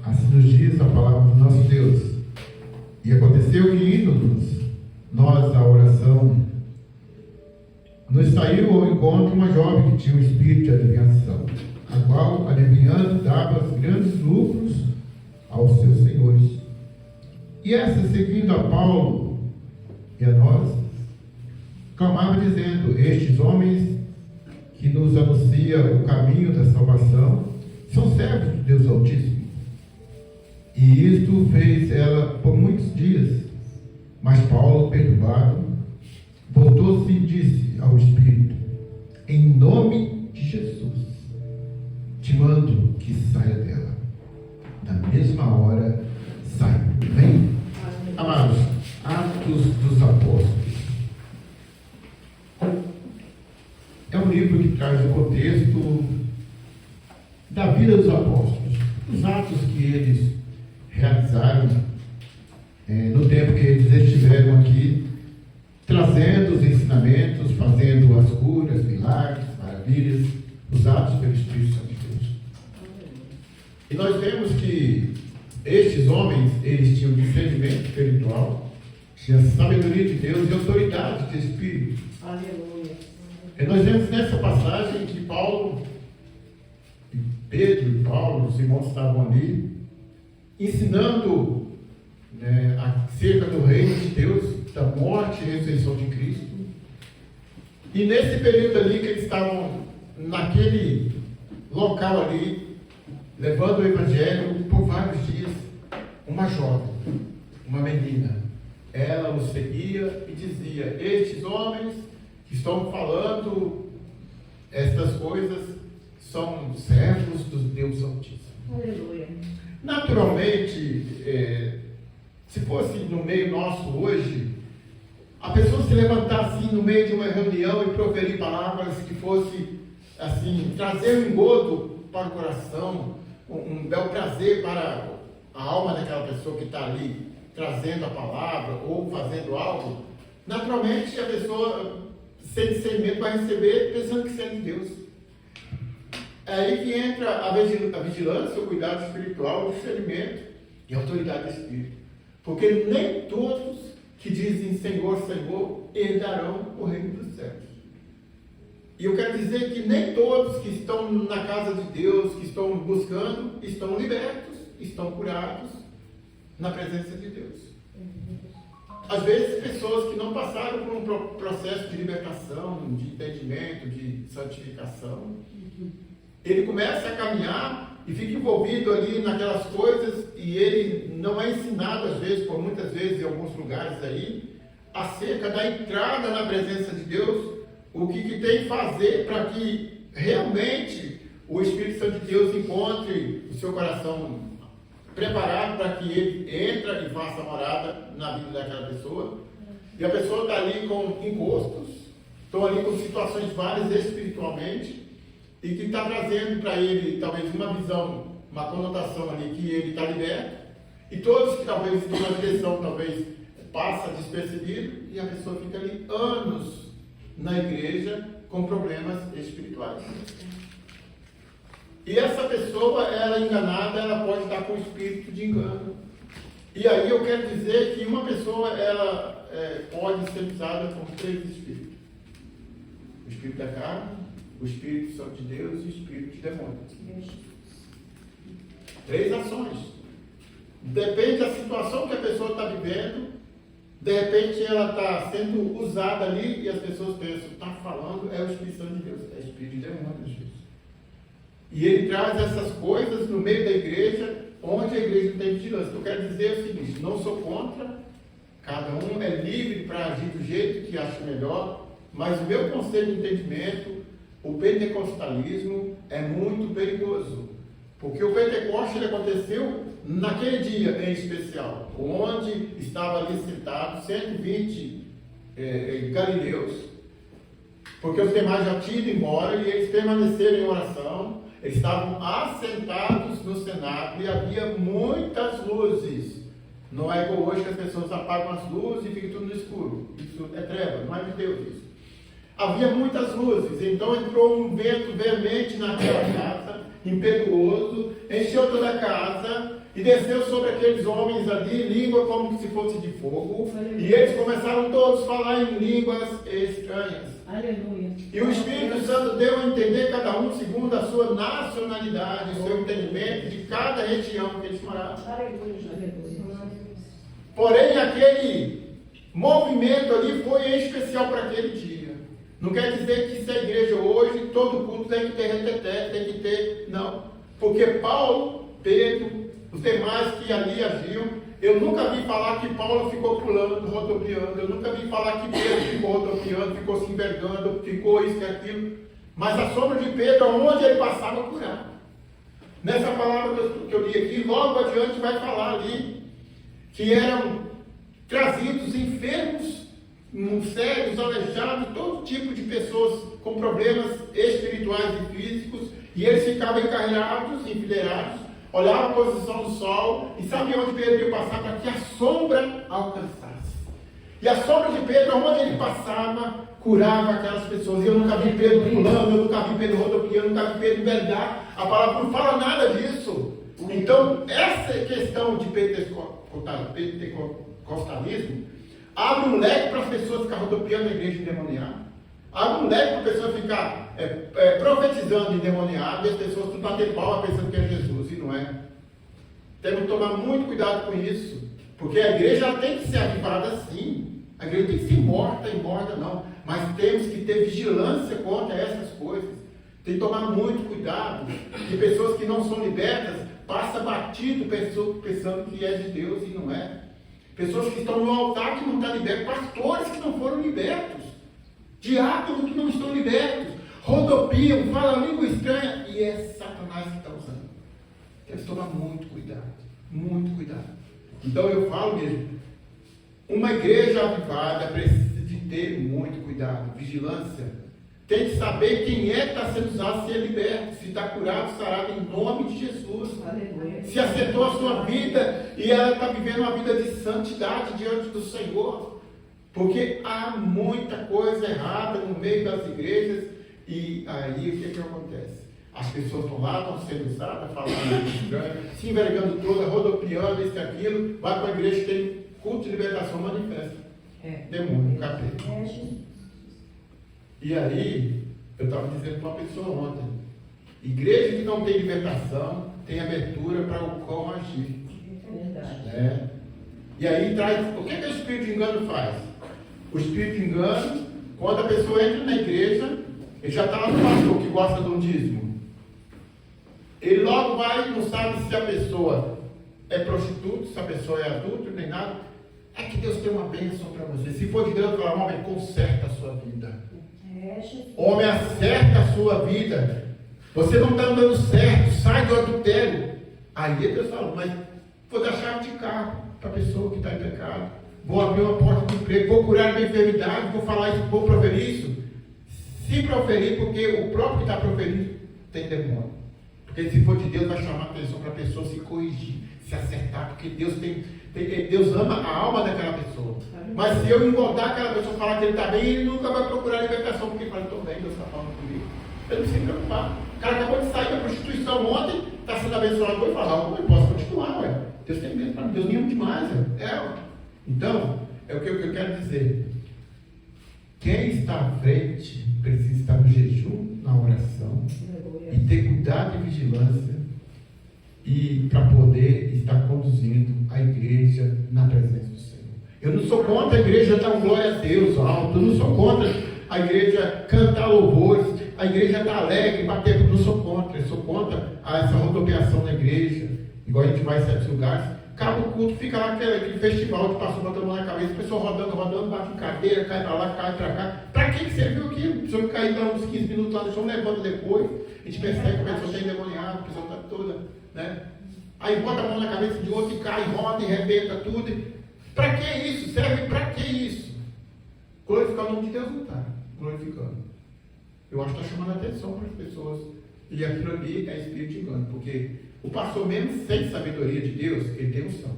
Assim nos diz a palavra do nosso Deus. E aconteceu que, indo-nos nós à oração, nos saiu ao encontro uma jovem que tinha um espírito de adivinhação, a qual, adivinhando, dava grandes lucros aos seus senhores. E essa, seguindo a Paulo e a nós, clamava dizendo: estes homens que nos anunciam o caminho da salvação são servos de Deus Altíssimo. E isto fez ela por muitos dias. Mas Paulo, perturbado, voltou-se e disse ao Espírito: em nome de Jesus, te mando que saia dela. Na mesma hora, sai. Vem, amados, Atos dos Apóstolos. É um livro que traz o contexto da vida dos apóstolos, os atos que eles realizaram no tempo que eles estiveram aqui, trazendo os ensinamentos, fazendo as curas, milagres, maravilhas, os atos pelo Espírito Santo de Deus. E nós vemos que estes homens, eles tinham discernimento espiritual, tinham sabedoria de Deus e autoridade de Espírito. Aleluia. E nós vemos nessa passagem que Paulo, Pedro e Paulo, os irmãos estavam ali, ensinando acerca do reino de Deus, da morte e ressurreição de Cristo. E nesse período ali que eles estavam naquele local ali, levando o Evangelho por vários dias, uma jovem, uma menina, ela os seguia e dizia: estes homens que estão falando estas coisas são servos do Deus Altíssimo. Aleluia. Naturalmente, se fosse no meio nosso hoje, a pessoa se levantar assim no meio de uma reunião e proferir palavras que fosse assim, trazer um engodo para o coração, um bel prazer para a alma daquela pessoa que está ali trazendo a palavra ou fazendo algo, naturalmente a pessoa sem discernimento vai receber pensando que é de Deus. É aí que entra a vigilância, o cuidado espiritual, o discernimento e a autoridade do Espírito. Porque nem todos que dizem Senhor, Senhor, herdarão o reino dos céus. E eu quero dizer que nem todos que estão na casa de Deus, que estão buscando, estão libertos, estão curados na presença de Deus. Às vezes, pessoas que não passaram por um processo de libertação, de entendimento, de santificação, ele começa a caminhar e fica envolvido ali naquelas coisas e ele não é ensinado, às vezes, por muitas vezes, em alguns lugares aí, acerca da entrada na presença de Deus, o que tem que fazer para que realmente o Espírito Santo de Deus encontre o seu coração preparado para que ele entre e faça morada na vida daquela pessoa. E a pessoa está ali com encostos, estão ali com situações várias espiritualmente, e que está trazendo para ele talvez uma visão, uma conotação ali que ele está liberto, e todos que talvez de uma direção talvez passa despercebido, e a pessoa fica ali anos na igreja com problemas espirituais. E essa pessoa, ela enganada, ela pode estar com espírito de engano. E aí eu quero dizer que uma pessoa, ela pode ser usada com 3 espíritos: o espírito da carne, o Espírito Santo de Deus e o Espírito de demônio. 3 ações. Depende da situação que a pessoa está vivendo. De repente ela está sendo usada ali e as pessoas pensam: está falando, é o Espírito Santo de Deus, é o Espírito de demônio, às vezes. E ele traz essas coisas no meio da igreja, onde a igreja tem vigilância. Eu quero dizer o seguinte: não sou contra, cada um é livre para agir do jeito que acha melhor, mas o meu conselho de entendimento, o pentecostalismo é muito perigoso, porque o Pentecoste ele aconteceu naquele dia em especial, onde estava ali sentados 120 galileus, porque os demais já tinham ido embora e eles permaneceram em oração. Eles estavam assentados no cenáculo e havia muitas luzes. Não é igual hoje que as pessoas apagam as luzes e fica tudo no escuro. Isso é treva, não é de Deus isso. Havia muitas luzes, então entrou um vento veemente naquela casa, impetuoso, encheu toda a casa, e desceu sobre aqueles homens ali, língua como se fosse de fogo, e eles começaram todos a falar em línguas estranhas. Aleluia. E o Espírito Santo deu a entender cada um segundo a sua nacionalidade, o seu entendimento de cada região que eles moravam. Porém, aquele movimento ali foi em especial para aquele dia. Não quer dizer que se a igreja hoje, todo culto tem que ter reteté, tem que ter, não. Porque Paulo, Pedro, os demais que ali agiam, eu nunca vi falar que Paulo ficou pulando, rodopiando, eu nunca vi falar que Pedro ficou rodopiando, ficou se envergando, ficou isso e aquilo. Mas a sombra de Pedro, aonde ele passava, curava. Nessa palavra que eu li aqui, logo adiante vai falar ali, que eram trazidos enfermos, cegos, aleijados, todo tipo de pessoas com problemas espirituais e físicos, e eles ficavam encarreirados, enfileirados, olhavam a posição do sol e sabiam onde Pedro ia passar para que a sombra alcançasse. E a sombra de Pedro, onde ele passava, curava aquelas pessoas. E eu nunca vi Pedro pulando, eu nunca vi Pedro rodopiando, eu nunca vi Pedro envergar. A palavra não fala nada disso. Então, essa questão de pentecostalismo abre um leque para as pessoas ficarem rodopiando na igreja endemoniada. Abre um leque para a pessoa ficar profetizando endemoniado e as pessoas tudo bater palma pensando que é Jesus, e não é. Temos que tomar muito cuidado com isso, porque a igreja ela tem que ser avivada sim. A igreja tem que ser morta não. Mas temos que ter vigilância contra essas coisas. Tem que tomar muito cuidado, que pessoas que não são libertas passam batido pensando que é de Deus e não é. Pessoas que estão no altar que não estão libertos, pastores que não foram libertos, diáconos que não estão libertos, rodopiam, falam língua estranha, e é Satanás que está usando. Temos que tomar muito cuidado, muito cuidado. Então eu falo mesmo, uma igreja avivada precisa de ter muito cuidado, vigilância. Tem que saber quem é que está sendo usado, se é liberto, se está curado, sarado em nome de Jesus. Aleluia. Se acertou a sua vida e ela está vivendo uma vida de santidade diante do Senhor. Porque há muita coisa errada no meio das igrejas. E aí o que acontece? As pessoas estão lá, estão sendo usadas, falando estranho, se envergando toda, rodopiando, isso e aquilo, vai para a igreja, tem culto de libertação, manifesta. Demônio, capeta. E aí, eu estava dizendo para uma pessoa ontem, igreja que não tem libertação, tem abertura para o cão agir. Verdade. E aí traz, o que o espírito de engano faz? O espírito de engano, quando a pessoa entra na igreja, ele já está lá no pastor que gosta de um dízimo. Ele logo vai, não sabe se a pessoa é prostituta, se a pessoa é adulta, nem nada. É que Deus tem uma bênção para você. Se for de Deus, fala, homem, conserta a sua vida. Homem, acerta a sua vida. Você não está andando certo, sai do adultério. Aí Deus fala, mas vou dar chave de carro para a pessoa que está em pecado. Vou abrir uma porta de emprego, vou curar a enfermidade, vou falar isso, vou proferir isso. Se proferir, porque o próprio que está proferindo tem demônio. Porque se for de Deus, vai chamar a atenção para a pessoa se corrigir, se acertar, porque Deus ama a alma daquela pessoa. Mas se eu engordar aquela pessoa e falar que ele está bem, ele nunca vai procurar libertação, porque ele fala, estou bem, Deus está falando comigo. Ele não se preocupar. O cara acabou de sair da prostituição ontem, está sendo abençoado, vou falar, eu posso continuar, ué. Deus tem medo para mim, Deus me ama demais, ué. Então, é o que eu quero dizer. Quem está à frente precisa estar no jejum, na oração, e ter cuidado e vigilância, e para poder estar conduzindo a igreja na presença do Senhor. Eu não sou contra a igreja dar um glória a Deus alto, eu não sou contra a igreja cantar louvores, a igreja estar alegre, bater, eu não sou contra, eu sou contra essa rodopiação na igreja, igual a gente vai em certos lugares, acaba o culto, fica lá aquele festival de pastor botando a mão na cabeça, a pessoa rodando, bate em cadeira, cai para lá, cai para cá. Para que serviu aquilo? A pessoa cair lá uns 15 minutos lá no chão, levanta depois, a gente percebe que a pessoa está endemoniada, a pessoa está toda, né? Aí bota a mão na cabeça de outro e cai, roda e rebenta tudo. Para que isso? Serve para que isso? Glorificar o nome de Deus não está glorificando. Eu acho que está chamando a atenção para as pessoas. E aquilo ali é espírito de engano, porque o pastor mesmo sem sabedoria de Deus, ele tem unção.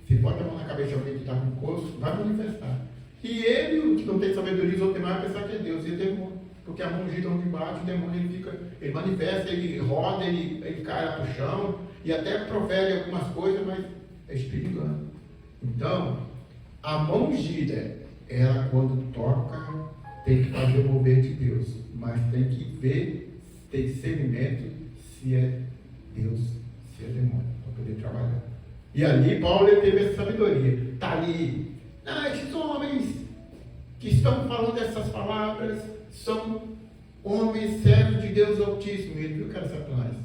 Se bota a mão na cabeça de alguém que está com coço, vai manifestar. E ele, o que não tem sabedoria, os outros demais vai pensar que é Deus, e é demônio. Porque a mão gira onde bate, o demônio ele manifesta, ele roda, ele cai lá para o chão, e até profere algumas coisas, mas é espiritual. Então, a mão ungida, ela quando toca, tem que fazer o mover de Deus, mas tem que ver, tem discernimento se é Deus, se é demônio, para poder trabalhar. E ali Paulo teve essa sabedoria. Está ali, esses homens que estão falando essas palavras são homens servos de Deus Altíssimo. Ele viu que era Satanás.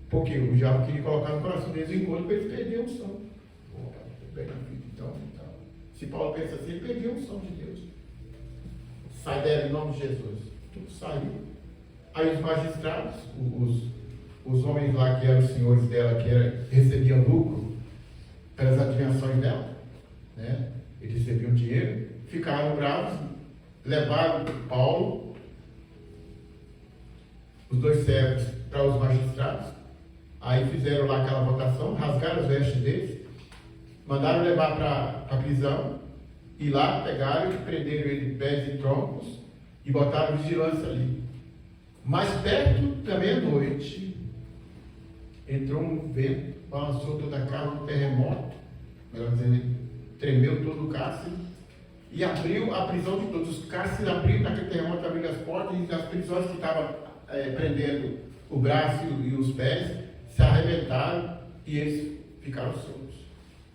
Porque o diabo queria colocar no coração deles o encontro para eles perderem o som. Então, se Paulo pensa assim, ele perdeu o som de Deus. Sai dela em nome de Jesus. Tudo saiu. Aí os magistrados, os homens lá que eram os senhores dela, que recebiam lucro pelas adivinhações dela, né? Eles recebiam dinheiro, ficaram bravos, levaram Paulo, os dois servos, para os magistrados. Aí fizeram lá aquela votação, rasgaram as vestes deles, mandaram levar para a prisão, e lá pegaram e prenderam ele pés e troncos e botaram vigilância ali. Mais perto da meia-noite, entrou um vento, balançou toda a casa, um terremoto, melhor dizendo, tremeu todo o cárcere e abriu a prisão de todos. Os cárceres abriram, naquele terremoto abriram as portas e as prisões que estavam prendendo o braço e os pés se arrebentaram e eles ficaram soltos.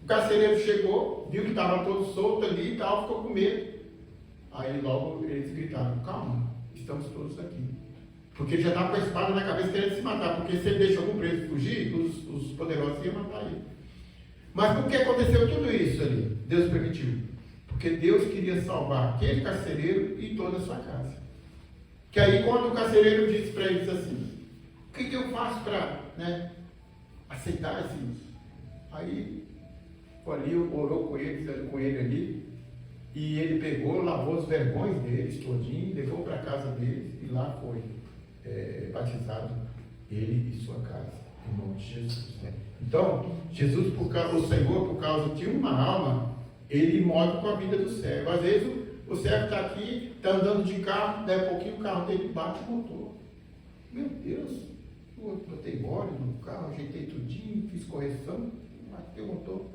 O carcereiro chegou, viu que estava todo solto ali e tal, ficou com medo. Aí logo eles gritaram: calma, estamos todos aqui. Porque ele já estava com a espada na cabeça querendo se matar, porque se ele deixa algum preso fugir, os poderosos iam matar ele. Mas por que aconteceu tudo isso ali? Deus permitiu. Porque Deus queria salvar aquele carcereiro e toda a sua casa. Que aí quando o carcereiro disse para eles assim: o que eu faço para aceitar assim? Aí foi ali, orou com ele ali, e ele pegou, lavou os vergões deles todinho, levou para a casa deles e lá foi batizado ele e sua casa, em nome de Jesus. Então, Jesus, o Senhor, por causa de uma alma, ele move com a vida do servo. Às vezes o servo está aqui, está andando de carro, daí a pouquinho o carro dele bate o motor. Meu Deus, eu botei óleo no carro, ajeitei tudinho, fiz correção, bateu o motor.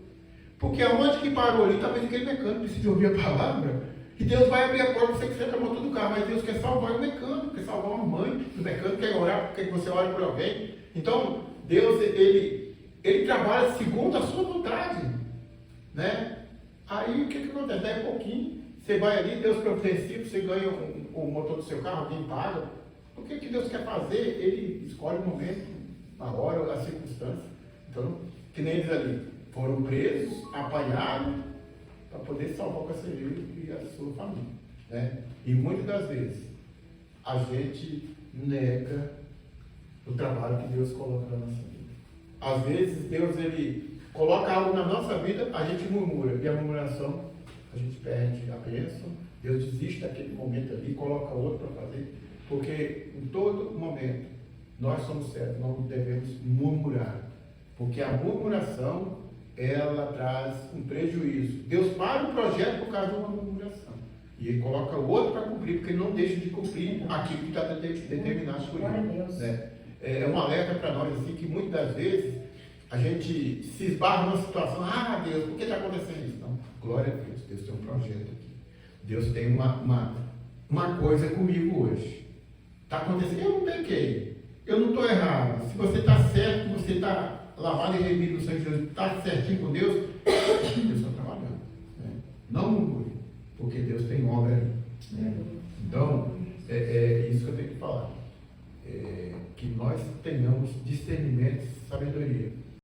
Porque aonde que parou ali, talvez aquele mecânico precisa ouvir a palavra, e Deus vai abrir a porta para você que você está motor do carro, mas Deus quer salvar o mecânico, quer salvar uma mãe, o mecânico quer orar porque você ore por alguém. Então, Deus, ele trabalha segundo a sua vontade, né? Aí o que acontece? Daí a pouquinho, você vai ali, Deus providencia, você ganha o motor do seu carro, alguém paga. O que Deus quer fazer? Ele escolhe o momento, a hora, a circunstância. Então, que nem eles ali, foram presos, apanharam, para poder salvar o carcereiro e a sua família, né? E muitas das vezes, a gente nega o trabalho que Deus coloca na nossa vida. Às vezes, Deus, ele coloca algo na nossa vida, a gente murmura, e a murmuração, a gente perde a bênção, Deus desiste daquele momento ali, coloca outro para fazer, porque em todo momento, nós somos certos, não devemos murmurar, porque a murmuração, ela traz um prejuízo. Deus para o projeto por causa de uma murmuração, e ele coloca o outro para cumprir, porque ele não deixa de cumprir aquilo que está determinado por ele, né? É um alerta para nós, assim, que muitas das vezes a gente se esbarra numa situação: Deus, por que está acontecendo isso? Não, glória a Deus, Deus tem um projeto aqui. Deus tem uma coisa comigo hoje. Está acontecendo, eu não pequei, eu não estou errado. Se você está certo, você está lavado e remido no sangue de Jesus, está certinho com Deus, Deus está trabalhando, né? Não murmure, porque Deus tem obra ali, né? Então, é isso que eu tenho que falar. Que nós tenhamos discernimento e sabedoria